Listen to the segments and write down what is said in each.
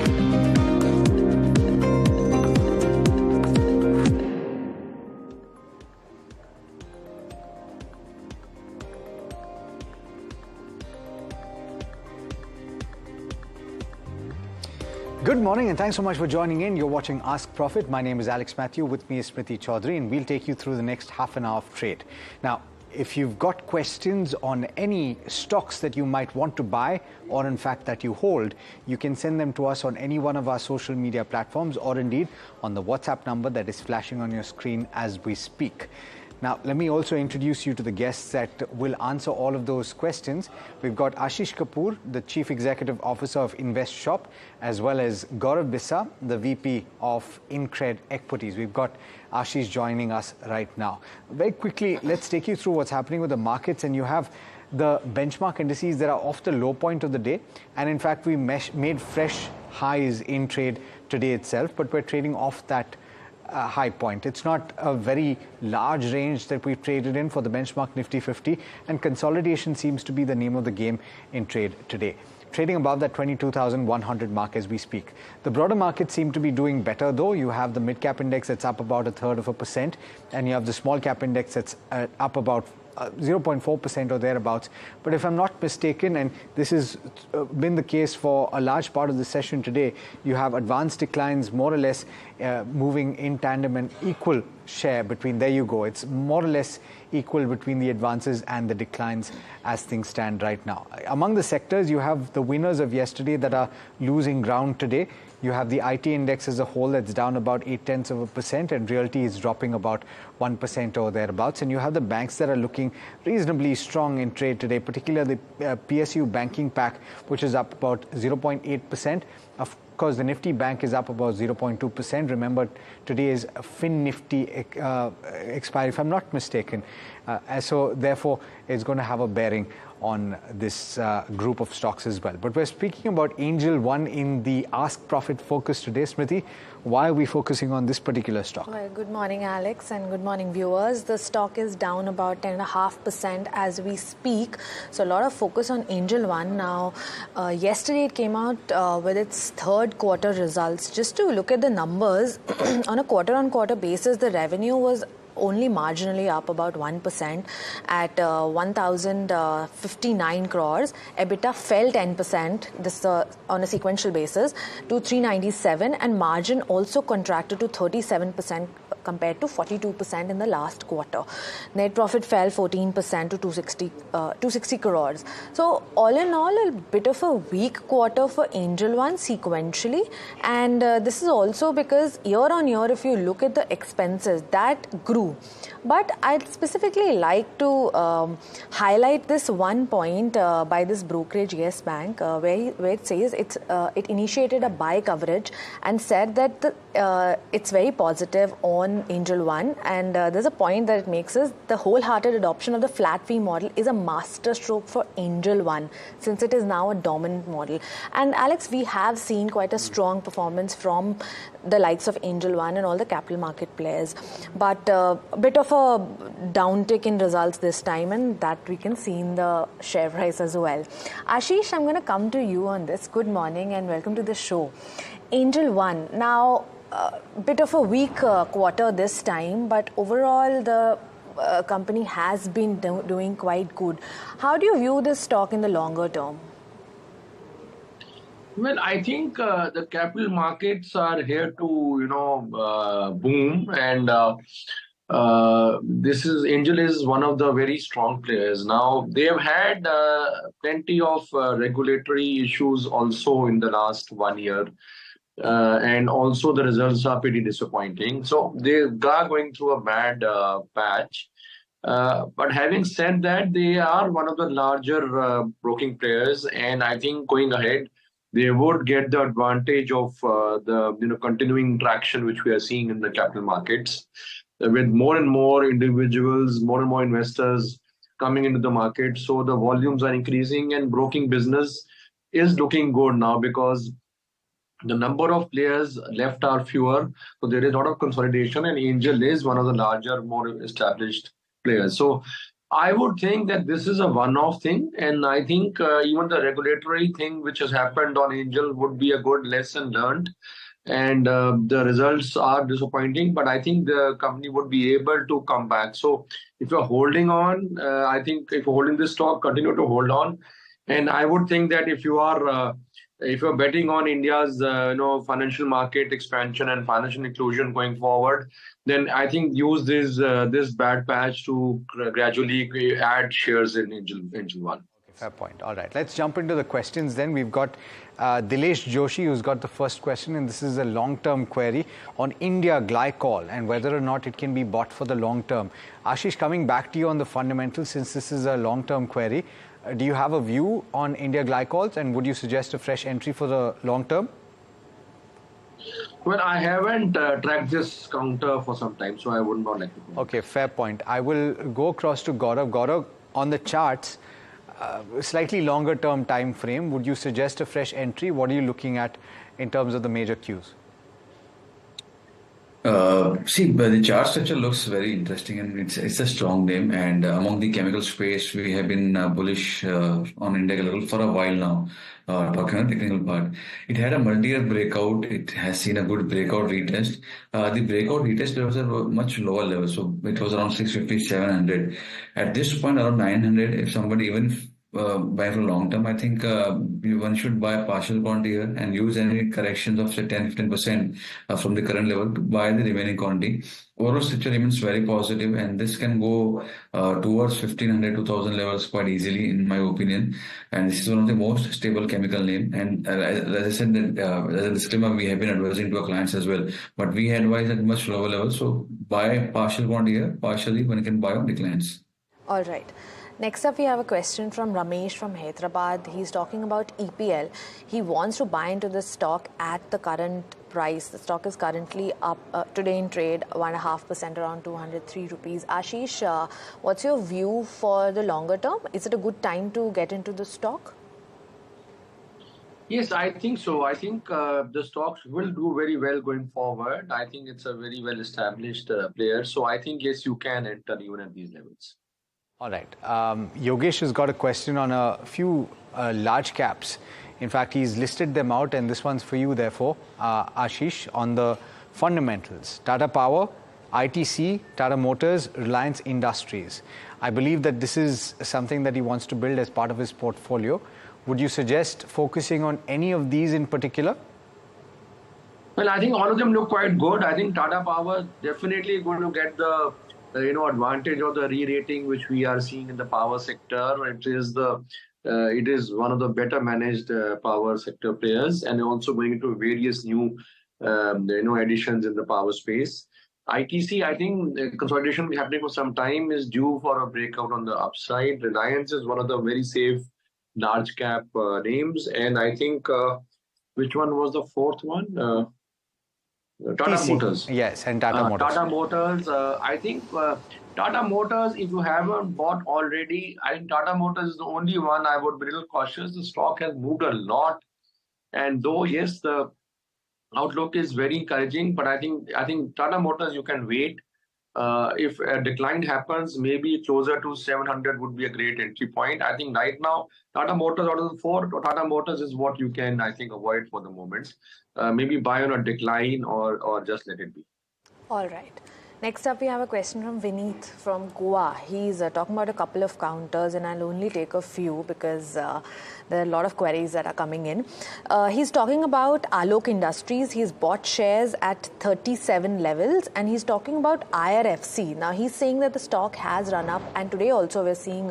Good morning and thanks so much for joining in. You're watching Ask Profit. My name is Mathew. With me is Smriti Chaudhary, and we'll take you through the next half an hour of trade. Now, if you've got questions on any stocks that you might want to buy or in fact that you hold, you can send them to us on any one of our social media platforms or indeed on the WhatsApp number that is flashing on your screen as we speak. Now, let me also introduce you to the guests that will answer all of those questions. We've got Ashish Kapur, the Chief Executive Officer of Invest Shoppe, as well as Gaurav Bissa, the VP of Incred Equities. We've got Ashish joining us right now. Very quickly, let's take you through what's happening with the markets. And you have the benchmark indices that are off the low point of the day. And in fact, we made fresh highs in trade today itself, but we're trading off that high point. It's not a very large range that we've traded in for the benchmark Nifty 50, and consolidation seems to be the name of the game in trade today. Trading above that 22,100 mark as we speak. The broader markets seem to be doing better though. You have the mid-cap index that's up about 1/3%, and you have the small-cap index that's up about 0.4% or thereabouts. But if I'm not mistaken, and this has been the case for a large part of the session today, you have advanced declines more or less moving in tandem and equal share between, there you go, it's more or less equal between the advances and the declines as things stand right now. Among the sectors, you have the winners of yesterday that are losing ground today. You have the IT index as a whole that's down about 0.8%, and realty is dropping about 1% or thereabouts. And you have the banks that are looking reasonably strong in trade today, particularly the PSU banking pack, which is up about 0.8%. Of course, the Nifty Bank is up about 0.2%. Remember, today is Fin Nifty expiry, if I'm not mistaken. So therefore, it's going to have a bearing on this group of stocks as well. But we're speaking about Angel One in the Ask Profit focus today. Smriti, why are we focusing on this particular stock? Well, good morning, Alex, and good morning, viewers. The stock is down about 10.5% as we speak. So a lot of focus on Angel One. Now, yesterday it came out with its third quarter results. Just to look at the numbers, on a quarter-on-quarter basis, the revenue was only marginally up about 1% at 1,059 crores. EBITDA fell 10%, this on a sequential basis, to 397, and margin also contracted to 37% compared to 42% in the last quarter. Net profit fell 14% to 260 crores. So all in all, a bit of a weak quarter for Angel One sequentially, and this is also because year on year, if you look at the expenses, that grew. But I'd specifically like to highlight this one point by this brokerage Yes Bank, where it says it initiated a buy coverage and said that it's very positive on Angel One, and there's a point that it makes is the wholehearted adoption of the flat fee model is a master stroke for Angel One, since it is now a dominant model. And Alex, we have seen quite a strong performance from the likes of Angel One and all the capital market players, but a bit of a downtick in results this time, and that we can see in the share price as well. Ashish, I'm going to come to you on this. Good morning and welcome to the show. Angel One, now a bit of a weak quarter this time, but overall the company has been doing quite good. How do you view this stock in the longer term? Well, I think the capital markets are here to, boom, and Angel is one of the very strong players. Now, they have had plenty of regulatory issues also in the last 1 year, and also the results are pretty disappointing. So they are going through a bad patch. But having said that, they are one of the larger broking players, and I think going ahead, they would get the advantage of the continuing traction which we are seeing in the capital markets, with more and more individuals, more and more investors coming into the market. So the volumes are increasing, and broking business is looking good now because the number of players left are fewer. So there is a lot of consolidation, and Angel is one of the larger, more established players. So I would think that this is a one-off thing, and I think even the regulatory thing which has happened on Angel would be a good lesson learned. And the results are disappointing, but I think the company would be able to come back. So if you're holding on, I think if you're holding this stock, continue to hold on. And I would think that if you're betting on India's financial market expansion and financial inclusion going forward, then I think use this bad patch to gradually add shares in Angel One. Fair point. All right. Let's jump into the questions then. We've got Dilesh Joshi who's got the first question, and this is a long-term query on India Glycol and whether or not it can be bought for the long term. Ashish, coming back to you on the fundamentals, since this is a long-term query, do you have a view on India Glycols, and would you suggest a fresh entry for the long term? Well, I haven't tracked this counter for some time, so I would not like to. Okay, fair point. I will go across to Gaurav. Gaurav, on the charts, slightly longer term time frame, would you suggest a fresh entry? What are you looking at in terms of the major cues? See, but the chart structure looks very interesting, and it's a strong name. And among the chemical space, we have been bullish on India Glycols for a while now. Talking on the technical part, it had a multi-year breakout. It has seen a good breakout retest. The breakout retest levels are much lower levels, so it was around 650, 700. At this point, around 900. If somebody even buy for long term, I think one should buy a partial quantity here and use any corrections of say 10-15% from the current level to buy the remaining quantity. Overall structure remains very positive, and this can go towards 1500, 2000 levels quite easily, in my opinion. And this is one of the most stable chemical name. And as I said, that as a disclaimer, we have been advising to our clients as well, but we advise at much lower levels. So buy partial quantity here, partially one can buy on declines. All right. Next up, we have a question from Ramesh from Hyderabad. He's talking about EPL. He wants to buy into the stock at the current price. The stock is currently up today in trade 1.5%, around 203 rupees. Ashish, what's your view for the longer term? Is it a good time to get into the stock? Yes, I think so. I think the stocks will do very well going forward. I think it's a very well established player. So I think, yes, you can enter even at these levels. All right. Yogesh has got a question on a few large caps. In fact, he's listed them out, and this one's for you, therefore, Ashish, on the fundamentals. Tata Power, ITC, Tata Motors, Reliance Industries. I believe that this is something that he wants to build as part of his portfolio. Would you suggest focusing on any of these in particular? Well, I think all of them look quite good. I think Tata Power definitely going to get the advantage of the re-rating which we are seeing in the power sector. It is one of the better managed power sector players, and also going into various new additions in the power space. ITC, I think consolidation happening for some time, is due for a breakout on the upside. Reliance is one of the very safe large cap names, and I think which one was the fourth one? Tata Motors. Yes, and Tata Motors. Tata Motors. I think Tata Motors, if you haven't bought already, I think Tata Motors is the only one I would be a little cautious. The stock has moved a lot, and though yes, the outlook is very encouraging, but I think Tata Motors you can wait. If a decline happens, maybe closer to 700 would be a great entry point. I think right now, Tata Motors out of the four, Tata Motors is what you can, I think, avoid for the moment. Maybe buy on a decline or just let it be. All right. Next up, we have a question from Vineet from Goa. He's talking about a couple of counters, and I'll only take a few because there are a lot of queries that are coming in. He's talking about Alok Industries. He's bought shares at 37 levels, and he's talking about IRFC. Now, he's saying that the stock has run up, and today also we're seeing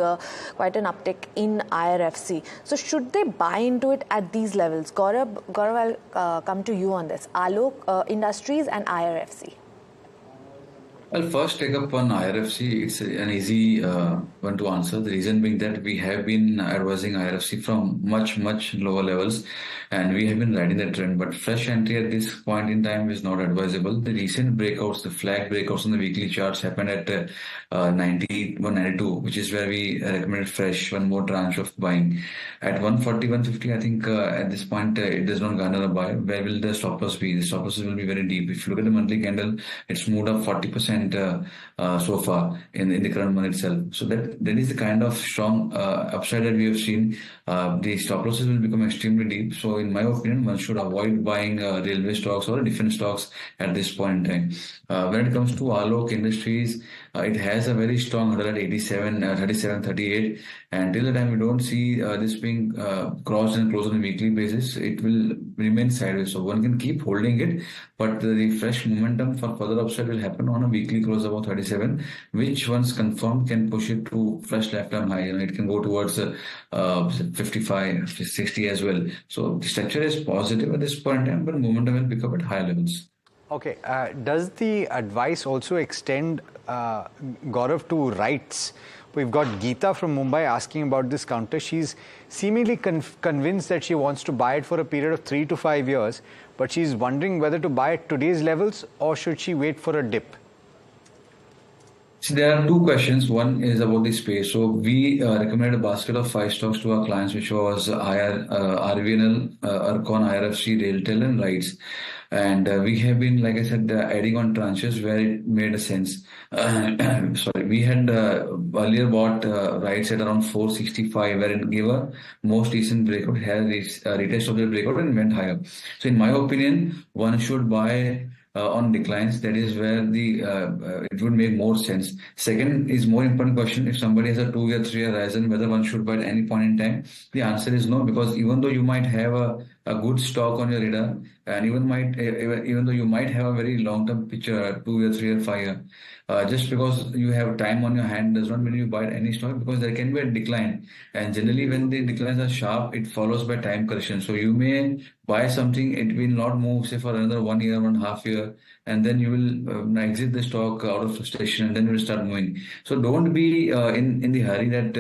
quite an uptick in IRFC. So should they buy into it at these levels? Gaurav, I'll come to you on this. Alok Industries and IRFC. I'll first take up on IRFC. It's an easy one to answer. The reason being that we have been advising IRFC from much lower levels, and we have been riding that trend. But fresh entry at this point in time is not advisable. The recent breakouts, the flag breakouts on the weekly charts happened at 90, 192, which is where we recommended fresh, one more tranche of buying. At 140, 150, I think at this point it does not garner a buy. Where will the stop loss be? The stop losses will be very deep. If you look at the monthly candle, it's moved up 40% so far in the current month itself. So that is the kind of strong upside that we have seen. The stop losses will become extremely deep. So in my opinion, one should avoid buying railway stocks or defense stocks at this point in time. When it comes to Alok Industries, it has a very strong handle at 87, 37, 38. And till the time we don't see this being crossed and closed on a weekly basis, it will remain sideways. So one can keep holding it, but the fresh momentum for further upside will happen on a weekly close about 37, which once confirmed can push it to fresh lifetime high. It can go towards 55, 60 as well. So the structure is positive at this point in time, but momentum will pick up at higher levels. Okay. Does the advice also extend, Gaurav, to rights? We've got Geeta from Mumbai asking about this counter. She's seemingly convinced that she wants to buy it for a period of 3 to 5 years, but she's wondering whether to buy at today's levels or should she wait for a dip? So there are two questions. One is about the space. So we recommended a basket of 5 stocks to our clients, which was RVNL, Arcon, IRFC, Railtel, and RITES. And we have been, like I said, adding on tranches where it made a sense. Sorry, we had earlier bought RITES at around 465, where it gave a most recent breakout, had this retest of the breakout and went higher. So in my opinion, one should buy on declines. That is where the it would make more sense. Second is more important question: if somebody has a 2-year, 3-year horizon, whether one should buy at any point in time. The answer is no, because even though you might have a good stock on your radar, and even though you might have a very long-term picture, 2-year, 3-year, 5-year, just because you have time on your hand does not mean you buy any stock, because there can be a decline, and generally when the declines are sharp, it follows by time correction. So you may buy something, it will not move say for another 1 year, 1.5 year, and then you will exit the stock out of frustration, and then you will start moving. So don't be in the hurry that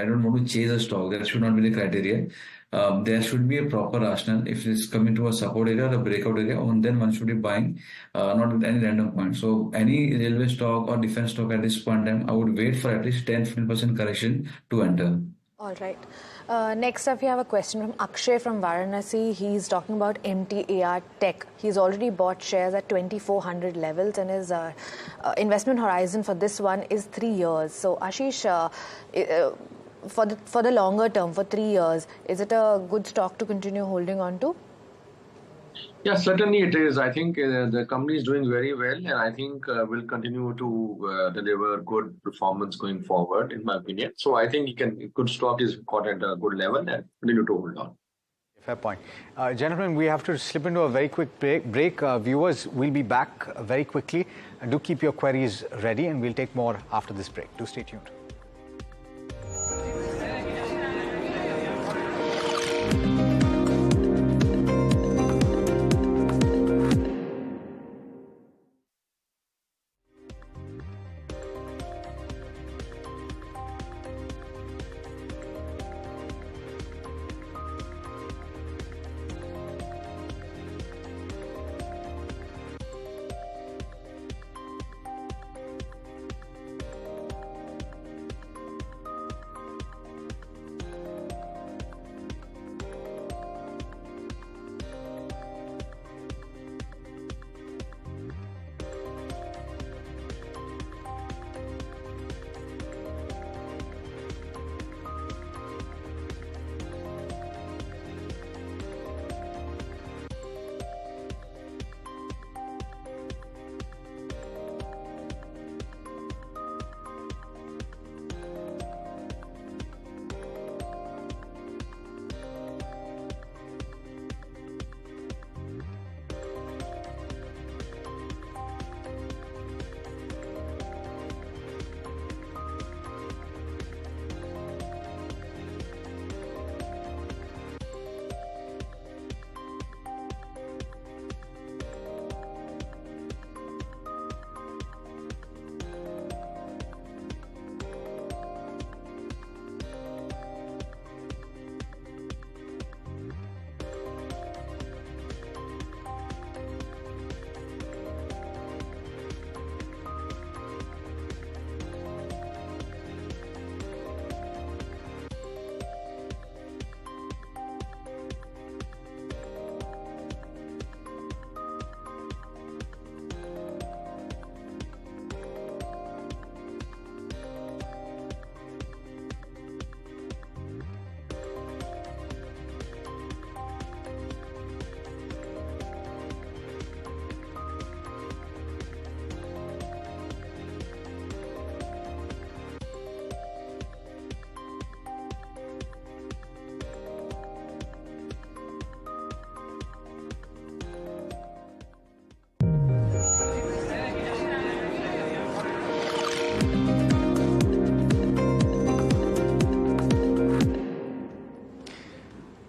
I don't want to chase a stock. That should not be the criteria. There should be a proper rationale. If it's coming to a support area or a breakout area, and then one should be buying, not at any random point. So any railway stock or defense stock at this point in time, I would wait for at least 10-15% correction to enter. All right. Next up, we have a question from Akshay from Varanasi. He's talking about MTAR Tech. He's already bought shares at 2400 levels, and his investment horizon for this one is 3 years. So, Ashish, for the longer term, for 3 years, is it a good stock to continue holding on to? Yeah, certainly it is. I think the company is doing very well, and I think will continue to deliver good performance going forward, in my opinion. So I think good stock is caught at a good level and continue to hold on. Fair point. Gentlemen, we have to slip into a very quick break. Viewers, we'll be back very quickly. Do keep your queries ready, and we'll take more after this break. Do stay tuned.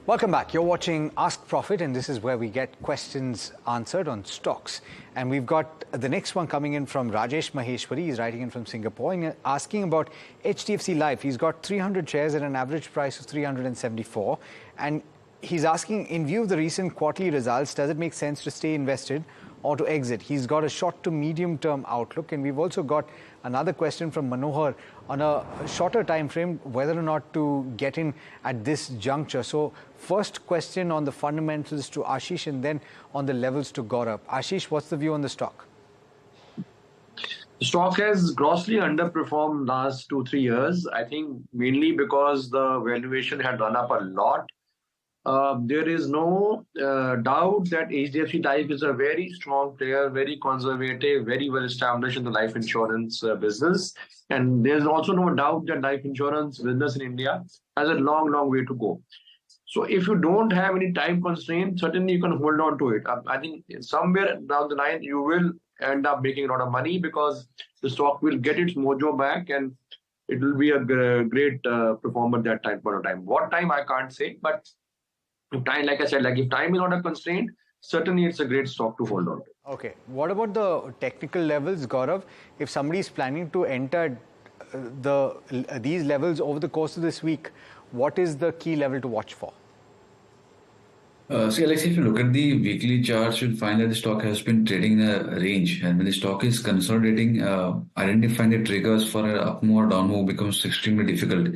Welcome back. You're watching Ask Profit, and this is where we get questions answered on stocks. And we've got the next one coming in from Rajesh Maheshwari. He's writing in from Singapore and asking about HDFC Life. He's got 300 shares at an average price of 374. And he's asking, in view of the recent quarterly results, does it make sense to stay invested or to exit? He's got a short to medium term outlook. And we've also got another question from Manohar on a shorter time frame, whether or not to get in at this juncture. So first question on the fundamentals to Ashish, and then on the levels to Gaurav. Ashish, what's the view on the stock? The stock has grossly underperformed last 2-3 years. I think mainly because the valuation had run up a lot. There is no doubt that HDFC Life is a very strong player, very conservative, very well established in the life insurance business. And there's also no doubt that life insurance business in India has a long, long way to go. So if you don't have any time constraint, certainly you can hold on to it. I think somewhere down the line, you will end up making a lot of money because the stock will get its mojo back and it will be a great performer that time point of time. What time, I can't say, but if time, like I said, like if time is not a constraint, certainly it's a great stock to hold on to. Okay. What about the technical levels, Gaurav? If somebody is planning to enter these levels over the course of this week, what is the key level to watch for? See, Alex, if you look at the weekly charts, you'll find that the stock has been trading in a range. And when the stock is consolidating, identifying the triggers for an up move or down move becomes extremely difficult.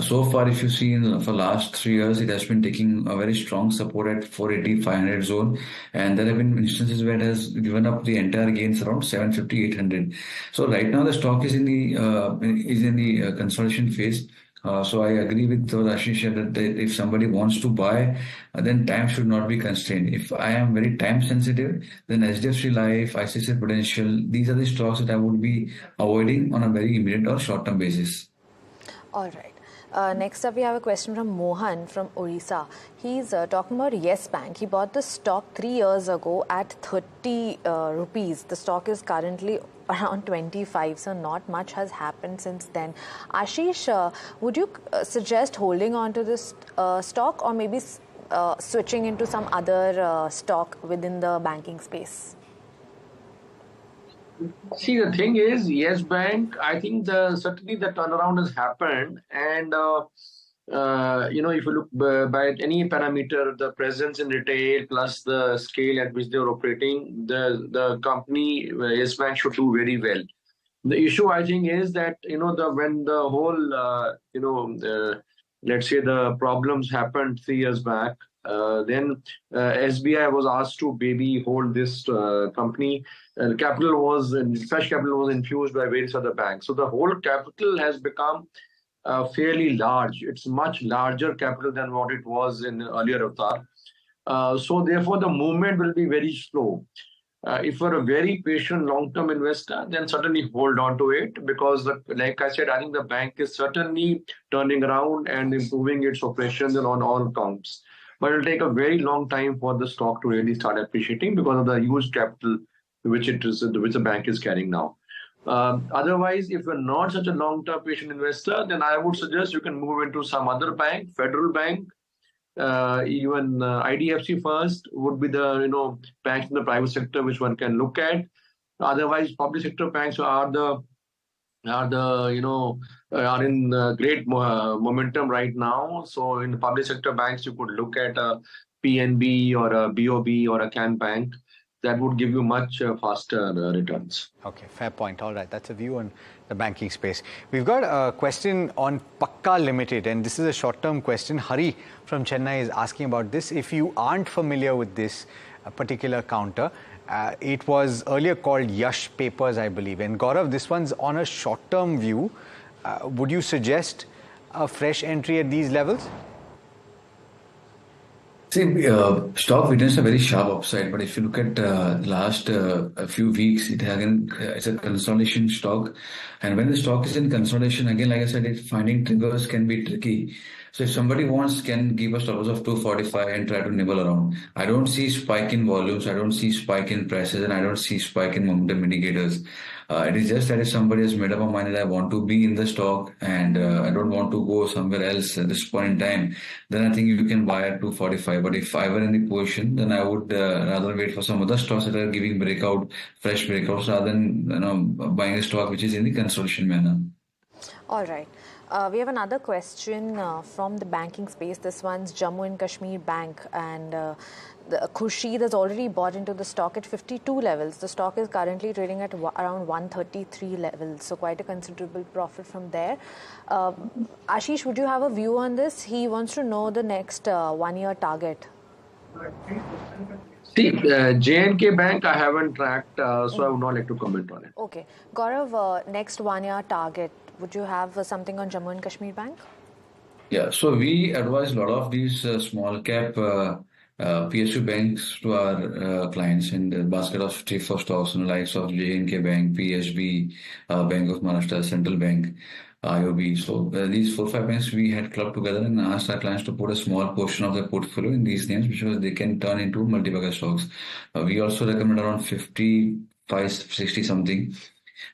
So far, if you see for last 3 years, it has been taking a very strong support at 480, 500 zone. And there have been instances where it has given up the entire gains around 750, 800. So right now, the stock is in the consolidation phase. So I agree with Ashish that if somebody wants to buy, then time should not be constrained. If I am very time sensitive, then HDFC Life, ICICI Prudential, these are the stocks that I would be avoiding on a very immediate or short-term basis. All right. Next up, we have a question from Mohan from Orissa. He's talking about Yes Bank. He bought the stock 3 years ago at 30 rupees. The stock is currently around 25, so not much has happened since then. Ashish, would you suggest holding on to this stock or maybe switching into some other stock within the banking space? See, the thing is, Yes Bank, I think certainly the turnaround has happened. And, if you look by any parameter, the presence in retail plus the scale at which they're operating, the company, Yes Bank, should do very well. The issue, I think, is that, when the whole, let's say the problems happened 3 years back, then SBI was asked to hold this company. Fresh capital was infused by various other banks. So the whole capital has become fairly large. It's much larger capital than what it was in earlier avatar. So therefore, the movement will be very slow. If you're a very patient long-term investor, then certainly hold on to it because, like I said, I think the bank is certainly turning around and improving its operations on all counts. But it will take a very long time for the stock to really start appreciating because of the huge capital which the bank is carrying now. Otherwise, if you're not such a long-term patient investor, then I would suggest you can move into some other bank, Federal Bank, even IDFC first would be the banks in the private sector which one can look at. Otherwise, public sector banks are in great momentum right now. So in the public sector banks, you could look at a PNB or a BOB or a Can Bank. That would give you much faster returns. Okay, fair point. All right, that's a view on the banking space. We've got a question on Paka Limited, and this is a short-term question. Hari from Chennai is asking about this. If you aren't familiar with this particular counter, it was earlier called Yash Papers, I believe. And Gaurav, this one's on a short-term view. Would you suggest a fresh entry at these levels? See, stock witnessed a very sharp upside, but if you look at last a few weeks, it's a consolidation stock. And when the stock is in consolidation, again, like I said, finding triggers can be tricky. So if somebody can give us levels of 245 and try to nibble around. I don't see spike in volumes, I don't see spike in prices, and I don't see spike in momentum indicators. It is just that if somebody has made up a mind that I want to be in the stock and I don't want to go somewhere else at this point in time, then I think you can buy at 245. But if I were in the position, then I would rather wait for some other stocks that are giving fresh breakouts, rather than buying a stock which is in the consolidation manner. All right. We have another question from the banking space. This one's Jammu and Kashmir Bank, and Khurshid has already bought into the stock at 52 levels. The stock is currently trading at around 133 levels, so quite a considerable profit from there. Ashish, would you have a view on this? He wants to know the next 1 year target. See, J&K Bank I haven't tracked, so I would not like to comment on it. Okay. Gaurav, next 1 year target, would you have something on Jammu and Kashmir Bank? Yeah, so we advise a lot of these small cap PSU banks to our clients in the basket of 3-4 stocks, in the likes of J&K Bank, PSB, Bank of Maharashtra, Central Bank, IOB. So these 4-5 banks we had clubbed together and asked our clients to put a small portion of their portfolio in these names, because they can turn into multi-bagger stocks. We also recommend around 55, 60 something.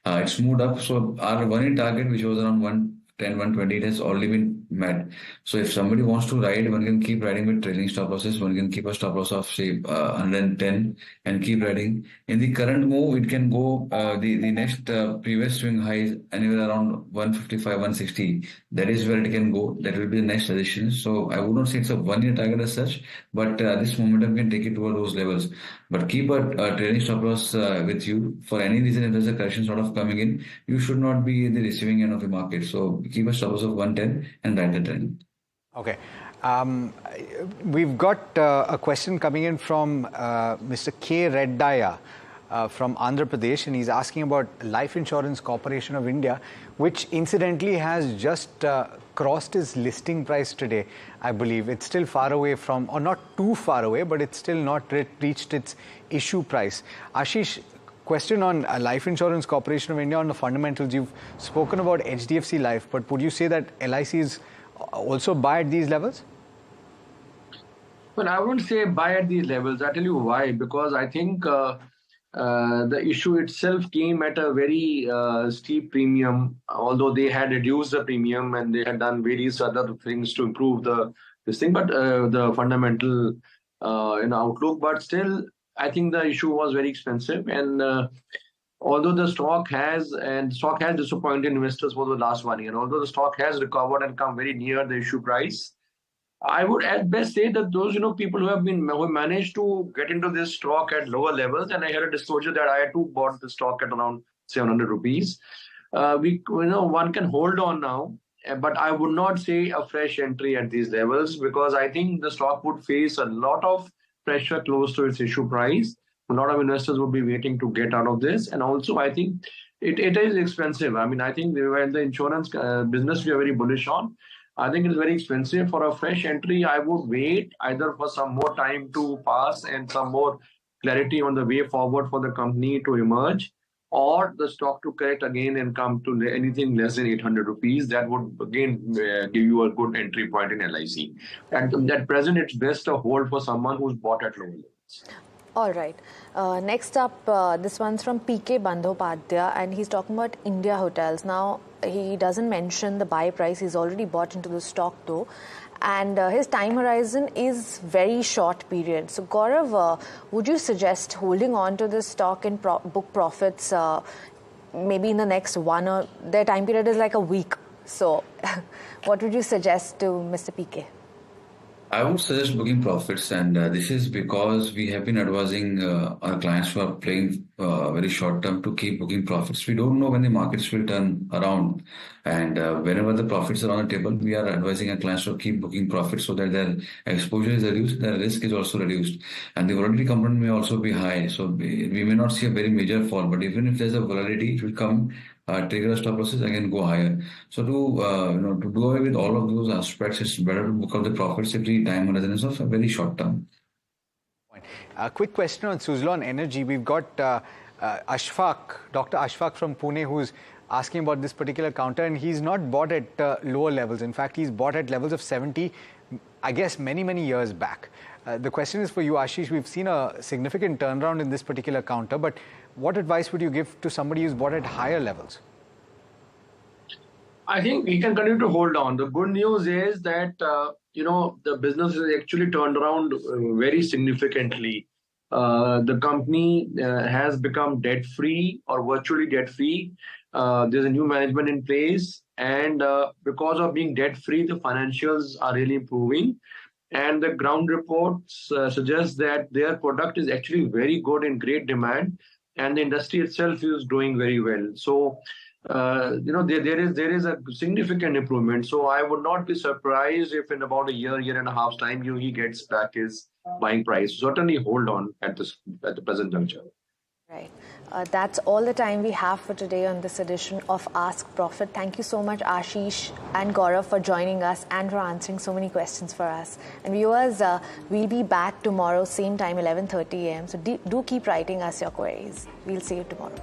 It's moved up. So our 1 year target, which was around 110, 120, it has already been met. So if somebody wants to ride, one can keep riding with trailing stop losses. One can keep a stop loss of say 110 and keep riding. In the current move, it can go the next previous swing highs anywhere around 155, 160. That is where it can go. That will be the next suggestion. So I would not say it's a 1 year target as such, but this momentum can take it toward those levels. But keep a trailing stop loss with you. For any reason, if there's a correction sort of coming in, you should not be in the receiving end of the market. So keep a stop loss of 110 and ride the trend. Okay. We've got a question coming in from Mr. K. Reddaya from Andhra Pradesh, and he's asking about Life Insurance Corporation of India, which incidentally has just crossed its listing price today, I believe. It's still far away from, or not too far away, but it's still not reached its issue price. Ashish, question on Life Insurance Corporation of India on the fundamentals. You've spoken about HDFC Life, but would you say that LIC is also buy at these levels? Well, I wouldn't say buy at these levels. I'll tell you why. Because I think the issue itself came at a very steep premium, although they had reduced the premium and they had done various other things to improve this thing, but the fundamental outlook. But still, I think the issue was very expensive, and although the stock has disappointed investors for the last 1 year, although the stock has recovered and come very near the issue price, I would at best say that those people who managed to get into this stock at lower levels, and I had a disclosure that I too bought the stock at around 700 rupees. One can hold on now, but I would not say a fresh entry at these levels, because I think the stock would face a lot of pressure close to its issue price. A lot of investors would be waiting to get out of this, and also I think it is expensive. I mean, I think the insurance business we are very bullish on. I think it is very expensive. For a fresh entry, I would wait either for some more time to pass and some more clarity on the way forward for the company to emerge, or the stock to correct again and come to anything less than 800 rupees. That would again give you a good entry point in LIC. And at present, it's best a hold for someone who's bought at low levels. All right. Next up, this one's from PK Bandhopadhyay, and he's talking about India Hotels. Now, he doesn't mention the buy price. He's already bought into the stock though. And his time horizon is very short period. So, Gaurav, would you suggest holding on to this stock and book profits maybe in the next their time period is like a week. So, what would you suggest to Mr. PK? I would suggest booking profits, and this is because we have been advising our clients who are playing very short term to keep booking profits. We don't know when the markets will turn around, and whenever the profits are on the table, we are advising our clients to keep booking profits so that their exposure is reduced, their risk is also reduced, and the volatility component may also be high. So we may not see a very major fall, but even if there's a volatility, it will come. Trigger stop losses again go higher. So to do away with all of those aspects, it's better to book out the profits if the time horizon is of a very short term. A quick question on Suzlon Energy. We've got Dr. Ashfaq from Pune, who's asking about this particular counter, and he's not bought at lower levels. In fact, he's bought at levels of 70, I guess, many years back. The question is for you, Ashish. We've seen a significant turnaround in this particular counter, but what advice would you give to somebody who's bought at higher levels? I think we can continue to hold on. The good news is that, the business has actually turned around very significantly. The company has become debt-free or virtually debt-free. There's a new management in place. And because of being debt-free, the financials are really improving. And the ground reports suggest that their product is actually very good in great demand. And the industry itself is doing very well. So, there is a significant improvement. So I would not be surprised if in about a year and a half's time, he gets back his buying price. Certainly hold on at the present juncture. Right. That's all the time we have for today on this edition of Ask Profit. Thank you so much, Ashish and Gaurav, for joining us and for answering so many questions for us. And viewers, we'll be back tomorrow, same time, 11:30 a.m. So do keep writing us your queries. We'll see you tomorrow.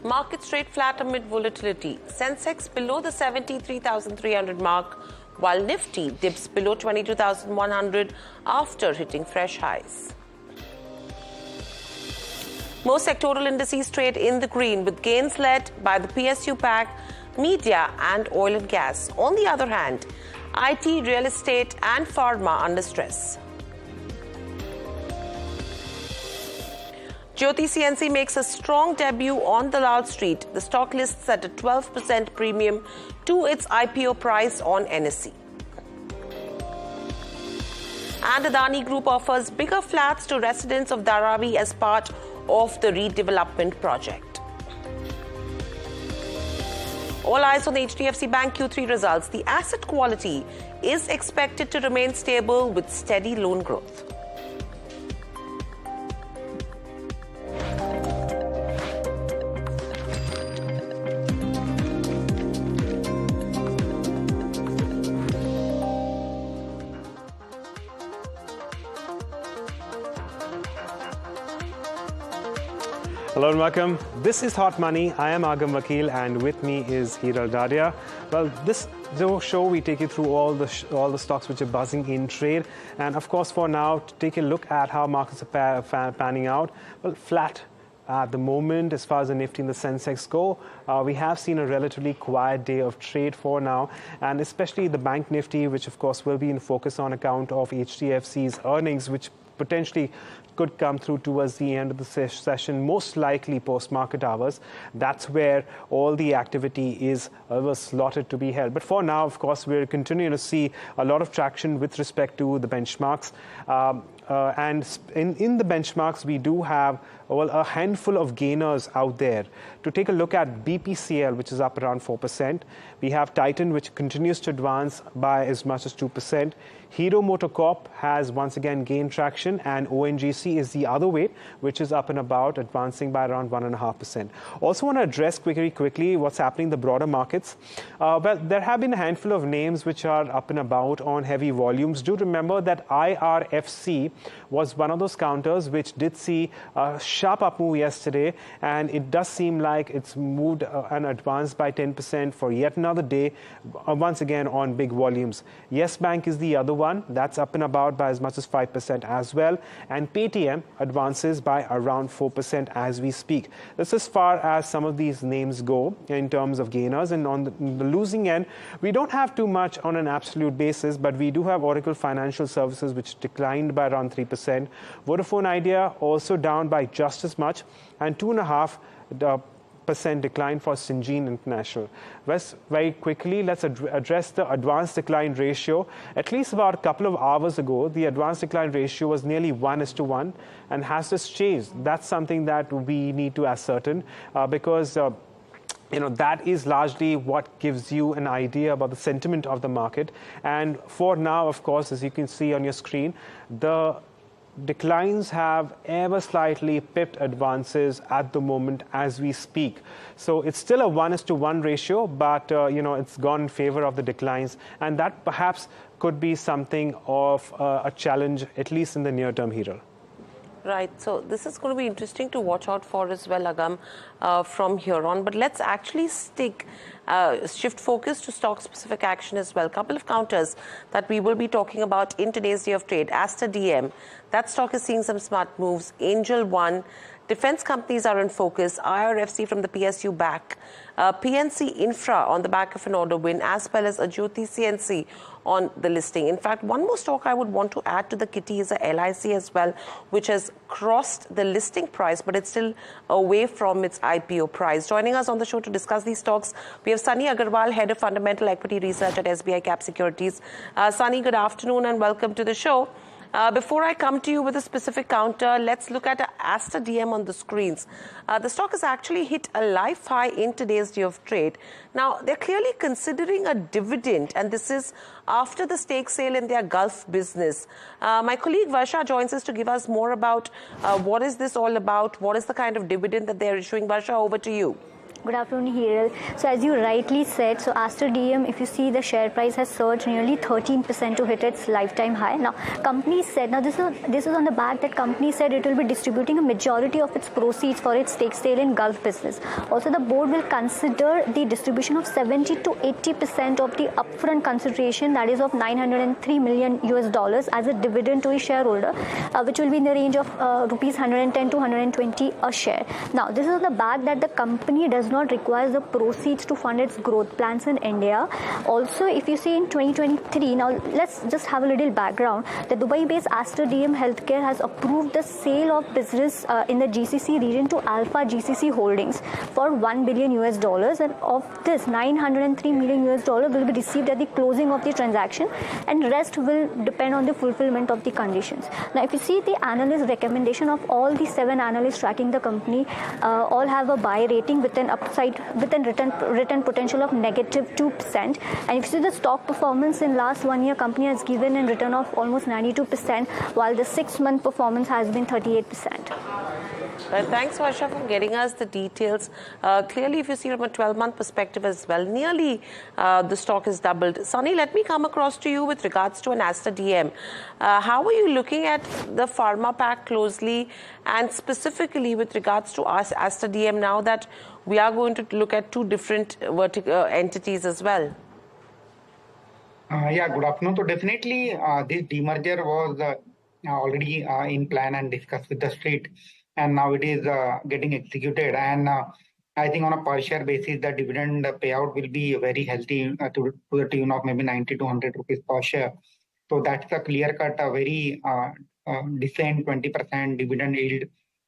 Markets trade flat amid volatility. Sensex below the 73,300 mark, while Nifty dips below 22,100 after hitting fresh highs. Most sectoral indices trade in the green, with gains led by the PSU pack, media and oil and gas. On the other hand, IT, real estate and pharma under stress. Jyoti CNC makes a strong debut on the Lal Street. The stock lists at a 12% premium to its IPO price on NSE. And Adani Group offers bigger flats to residents of Dharavi as part of the redevelopment project. All eyes on the HDFC Bank Q3 results. The asset quality is expected to remain stable with steady loan growth. Hello and welcome. This is Hot Money. I am Agam Vakil and with me is Hiral Dadia. Well, this show we take you through all the stocks which are buzzing in trade, and of course for now to take a look at how markets are panning out. Well, flat at the moment as far as the Nifty and the Sensex go. We have seen a relatively quiet day of trade for now, and especially the Bank Nifty, which of course will be in focus on account of HDFC's earnings, which potentially could come through towards the end of the session, most likely post-market hours. That's where all the activity is slotted to be held. But for now, of course, we're continuing to see a lot of traction with respect to the benchmarks. And in the benchmarks, we do have a handful of gainers out there. To take a look at BPCL, which is up around 4%. We have Titan, which continues to advance by as much as 2%. Hero MotoCorp has once again gained traction, and ONGC is the other way, which is up and about, advancing by around 1.5%. Also want to address quickly what's happening in the broader markets. Well, there have been a handful of names which are up and about on heavy volumes. Do remember that IRFC was one of those counters which did see a sharp up move yesterday, and it does seem like it's moved and advanced by 10% for yet another day, once again on big volumes. Yes Bank is the other one, that's up and about by as much as 5% as well, and Paytm advances by around 4% as we speak. This is as far as some of these names go in terms of gainers, and on the losing end, we don't have too much on an absolute basis, but we do have Oracle Financial Services, which declined by around 3%. Vodafone Idea also down by just as much, and 2.5% decline for Syngene International. Very quickly, let's address the advanced decline ratio. At least about a couple of hours ago, the advanced decline ratio was nearly 1:1, and has this changed? That's something that we need to ascertain because that is largely what gives you an idea about the sentiment of the market. And for now, of course, as you can see on your screen, the declines have ever slightly pipped advances at the moment as we speak. So it's still a 1:1 ratio, but it's gone in favor of the declines, and that perhaps could be something of a challenge, at least in the near term, Hiral. Right, so this is going to be interesting to watch out for as well, Agam, from here on. But let's actually shift focus to stock-specific action as well. Couple of counters that we will be talking about in today's day of trade. Aster DM, that stock is seeing some smart moves. Angel One, defense companies are in focus. IRFC from the PSU back. PNC Infra on the back of an order win, as well as a Jyoti CNC on the listing. In fact, one more stock I would want to add to the kitty is a LIC as well, which has crossed the listing price, but it's still away from its IPO price. Joining us on the show to discuss these stocks, we have Sunny Agarwal, Head of Fundamental Equity Research at SBI Cap Securities. Sunny, good afternoon and welcome to the show. Before I come to you with a specific counter, let's look at Aster DM on the screens. The stock has actually hit a life high in today's day of trade. Now, they're clearly considering a dividend, and this is after the stake sale in their Gulf business. My colleague Varsha joins us to give us more about what is this all about, what is the kind of dividend that they're issuing. Varsha, over to you. Good afternoon, Hiral. So as you rightly said, so Aster DM, if you see, the share price has surged nearly 13% to hit its lifetime high. Now, company said, this is on the back that company said it will be distributing a majority of its proceeds for its stake sale in Gulf business. Also, the board will consider the distribution of 70 to 80% of the upfront consideration, that is of $903 million as a dividend to a shareholder, which will be in the range of rupees 110 to 120 a share. Now, this is on the back that the company does does not require the proceeds to fund its growth plans in India. Also, if you see in 2023, now let's just have a little background. The Dubai-based Aster DM Healthcare has approved the sale of business in the GCC region to Alpha GCC Holdings for $1 billion, and of this, $903 million will be received at the closing of the transaction, and rest will depend on the fulfillment of the conditions. Now, if you see the analyst recommendation of all the 7 analysts tracking the company, all have a buy rating with an upside, with a return potential of -2%. And if you see the stock performance in last 1 year, company has given a return of almost 92%, while the 6-month performance has been 38%. Thanks, Varsha, for getting us the details. Clearly, if you see from a 12-month perspective as well, nearly the stock is doubled. Sunny, let me come across to you with regards to an Aster DM. How are you looking at the pharma pack closely, and specifically with regards to Aster DM now that we are going to look at 2 different entities as well? Yeah, good afternoon. So definitely this demerger was already in plan and discussed with the street, and now it is getting executed. And I think on a per share basis, the dividend payout will be very healthy to the tune of maybe 90 to 100 rupees per share. So that's a clear cut, a very decent 20% dividend yield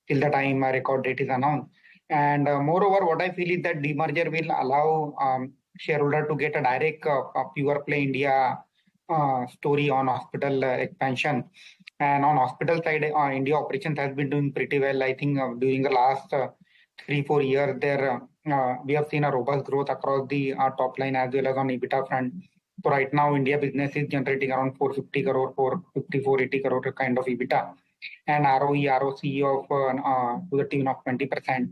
till the time a record date is announced. And moreover, what I feel is that demerger will allow shareholder to get a direct pure play India story on hospital expansion. And on hospital side, India operations has been doing pretty well. I think during the last 3-4 years, there we have seen a robust growth across the top line as well as on EBITDA front. So right now, India business is generating around 450 crore, 480 crore kind of EBITDA, and ROE, ROCE of to the tune of 20%.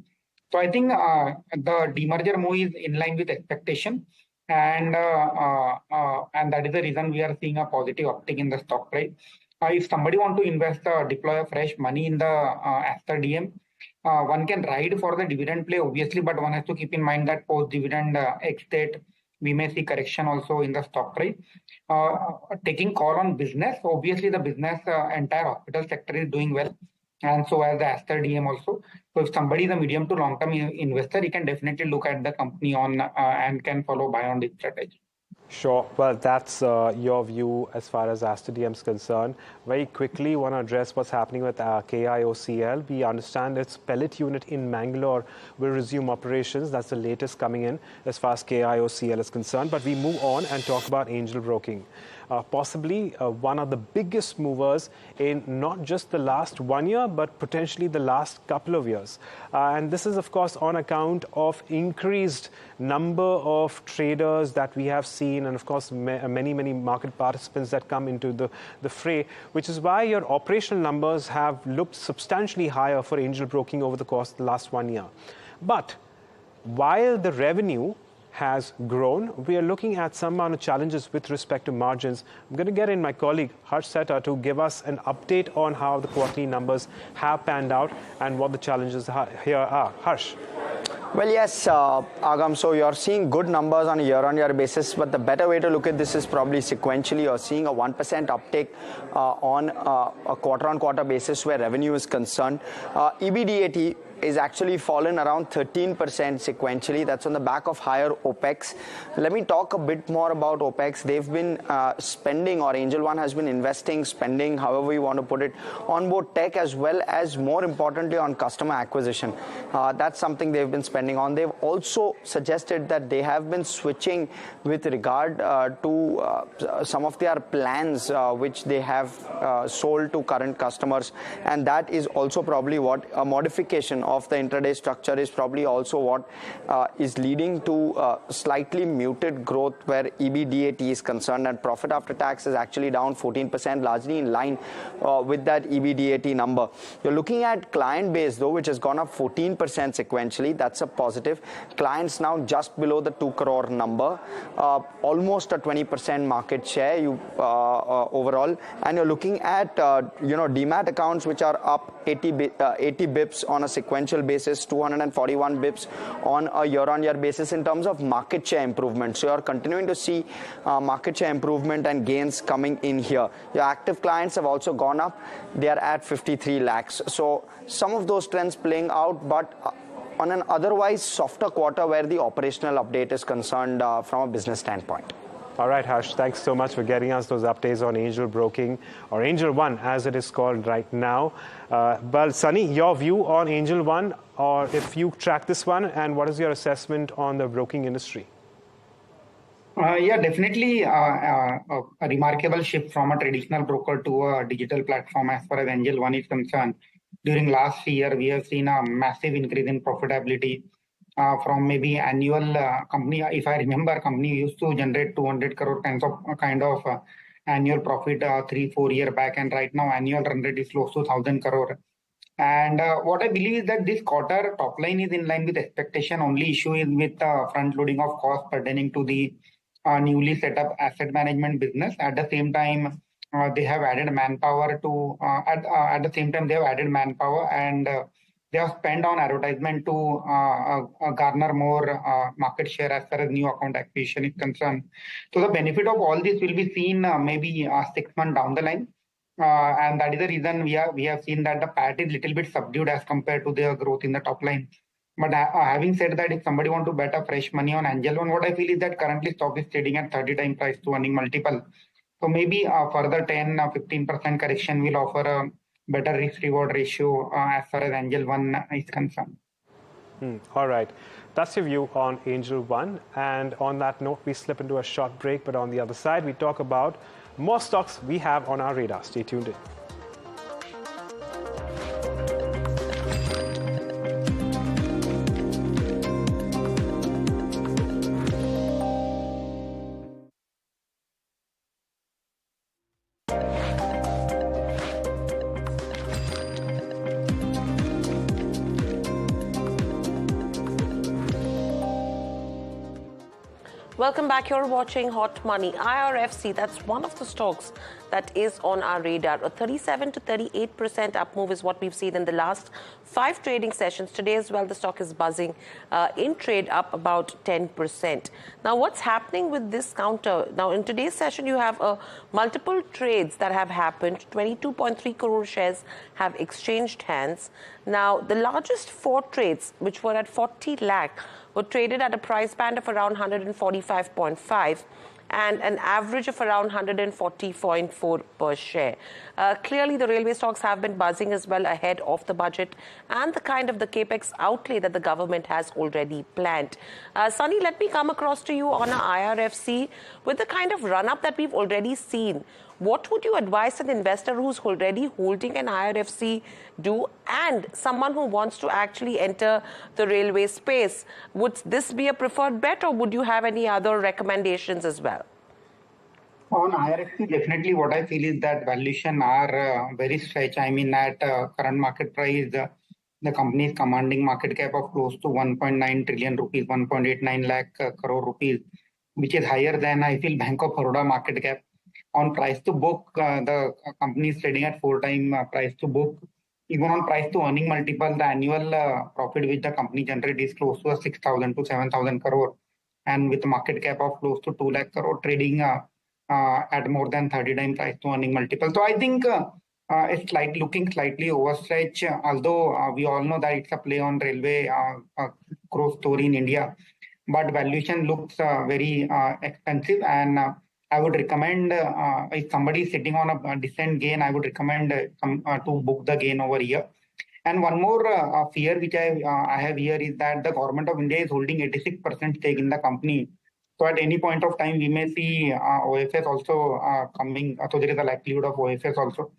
So I think the demerger move is in line with expectation, and that is the reason we are seeing a positive uptick in the stock price. If somebody want to invest, deploy a fresh money in the Aster DM, one can ride for the dividend play, obviously, but one has to keep in mind that post-dividend ex-date, we may see correction also in the stock price. Taking call on business, obviously the business, entire hospital sector is doing well, and so as the Aster DM also. So if somebody is a medium to long-term investor, he can definitely look at the company on and can follow buy on this strategy. Sure. Well, that's your view as far as Aster DM is concerned. Very quickly, want to address what's happening with KIOCL. We understand its pellet unit in Mangalore will resume operations. That's the latest coming in as far as KIOCL is concerned. But we move on and talk about angel broking. Possibly one of the biggest movers in not just the last 1 year, but potentially the last couple of years. And this is, of course, on account of increased number of traders that we have seen, and of course, many market participants that come into the fray, which is why your operational numbers have looked substantially higher for angel broking over the course of the last 1 year. But while the revenue has grown, we are looking at some amount of challenges with respect to margins. I'm going to get in my colleague Harsh Seta to give us an update on how the quarterly numbers have panned out and what the challenges here are. Harsh. Well, yes, Agam, so you're seeing good numbers on a year-on-year basis, but the better way to look at this is probably sequentially. You're seeing a 1% uptick on a quarter-on-quarter basis where revenue is concerned. EBITDA is actually fallen around 13% sequentially. That's on the back of higher OPEX. Let me talk a bit more about OPEX. They've been spending, or Angel One has been investing, spending, however you want to put it, on both tech as well as, more importantly, on customer acquisition. That's something they've been spending on. They've also suggested that they have been switching with regard to some of their plans which they have sold to current customers, and that is also probably what a modification of the intraday structure is probably also what is leading to slightly muted growth where EBITDA is concerned, and profit after tax is actually down 14%, largely in line with that EBITDA number. You're looking at client base though, which has gone up 14% sequentially. That's a positive. Clients now just below the 2 crore number, almost a 20% market share overall, and you're looking at demat accounts which are up 80 bips on a sequential basis, 241 bips on a year-on-year basis in terms of market share improvement. So you're continuing to see market share improvement and gains coming in here. Your active clients have also gone up. They are at 53 lakhs. So some of those trends playing out, but on an otherwise softer quarter where the operational update is concerned from a business standpoint. All right, Harsh, thanks so much for getting us those updates on Angel Broking, or Angel One as it is called right now. Well, Sunny, your view on Angel One, or if you track this one, and what is your assessment on the broking industry? Yeah, definitely a remarkable shift from a traditional broker to a digital platform as far as Angel One is concerned. During last year, we have seen a massive increase in profitability. From maybe annual company, if I remember, company used to generate 200 crore kind of annual profit 3-4 years back, and right now annual run rate is close to 1,000 crore. And what I believe is that this quarter top line is in line with expectation. Only issue is with front loading of costs pertaining to the newly set up asset management business. At the same time, they have added manpower to at the same time they have added manpower and they have spent on advertisement to garner more market share as far as new account acquisition is concerned. So the benefit of all this will be seen maybe 6 months down the line. And that is the reason we have seen that the PAT is little bit subdued as compared to the growth in the top line. But having said that, if somebody want to bet a fresh money on Angel One, what I feel is that currently stock is trading at 30 times price to earning multiple. So maybe further 10-15% correction will offer a better risk-reward ratio as far as Angel One is concerned. All right. That's your view on Angel One. And on that note, we slip into a short break. But on the other side, we talk about more stocks we have on our radar. Stay tuned in. Welcome back. You're watching Hot Money. IRFC, that's one of the stocks that is on our radar. A 37 to 38% up move is what we've seen in the last 5 trading sessions. Today as well, the stock is buzzing in trade up about 10%. Now, what's happening with this counter? Now, in today's session, you have multiple trades that have happened. 22.3 crore shares have exchanged hands. Now, the largest 4 trades, which were at 40 lakh, were traded at a price band of around 145.5 and an average of around 140.4 per share. Clearly, the railway stocks have been buzzing as well ahead of the budget and the kind of the capex outlay that the government has already planned. Sunny, let me come across to you on a IRFC. With the kind of run-up that we've already seen, what would you advise an investor who's already holding an IRFC do, and someone who wants to actually enter the railway space? Would this be a preferred bet, or would you have any other recommendations as well? On IRFC, definitely what I feel is that valuation are very stretched. I mean, at current market price, the company is commanding market cap of close to 1.9 trillion rupees, 1.89 lakh crore rupees, which is higher than, I feel, Bank of Baroda market cap. On price to book, the company is trading at 4 times price to book. Even on price to earning multiple, the annual profit which the company generates is close to 6,000 to 7,000 crore. And with a market cap of close to 2 lakh crore, trading at more than 30 times price to earning multiple. So I think it's looking slightly overstretched, although we all know that it's a play on railway growth story in India. But valuation looks very expensive, and I would recommend if somebody is sitting on a decent gain, I would recommend to book the gain over here. And one more fear which I have here is that the government of India is holding 86% stake in the company. So at any point of time, we may see OFS also coming. So there is a likelihood of OFS also.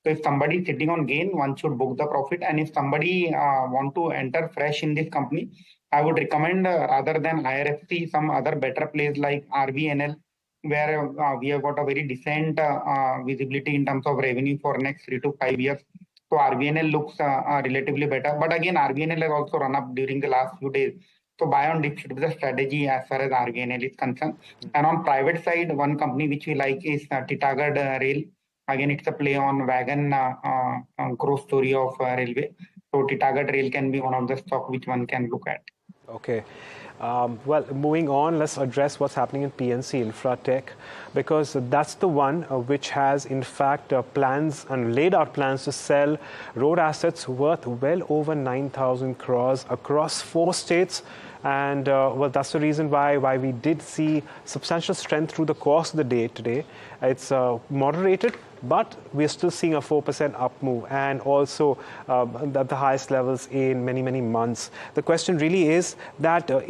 So if somebody is sitting on gain, one should book the profit. And if somebody want to enter fresh in this company, I would recommend rather than IRFC, some other better place like RVNL, where we have got a very decent visibility in terms of revenue for next 3 to 5 years. So RVNL looks relatively better. But again, RVNL has also run up during the last few days. So buy on dip should be the strategy as far as RVNL is concerned. And on private side, one company which we like is Titagarh Rail. Again, it's a play on wagon growth story of railway. So Titagarh Rail can be one of the stock which one can look at. Okay. Well, moving on, let's address what's happening in PNC Infratech, because that's the one which has, in fact, plans and laid out plans to sell road assets worth well over 9,000 crores across 4 states. And well, that's the reason why we did see substantial strength through the course of the day today. It's moderated, but we're still seeing a 4% up move, and also at the highest levels in many months. The question really is that is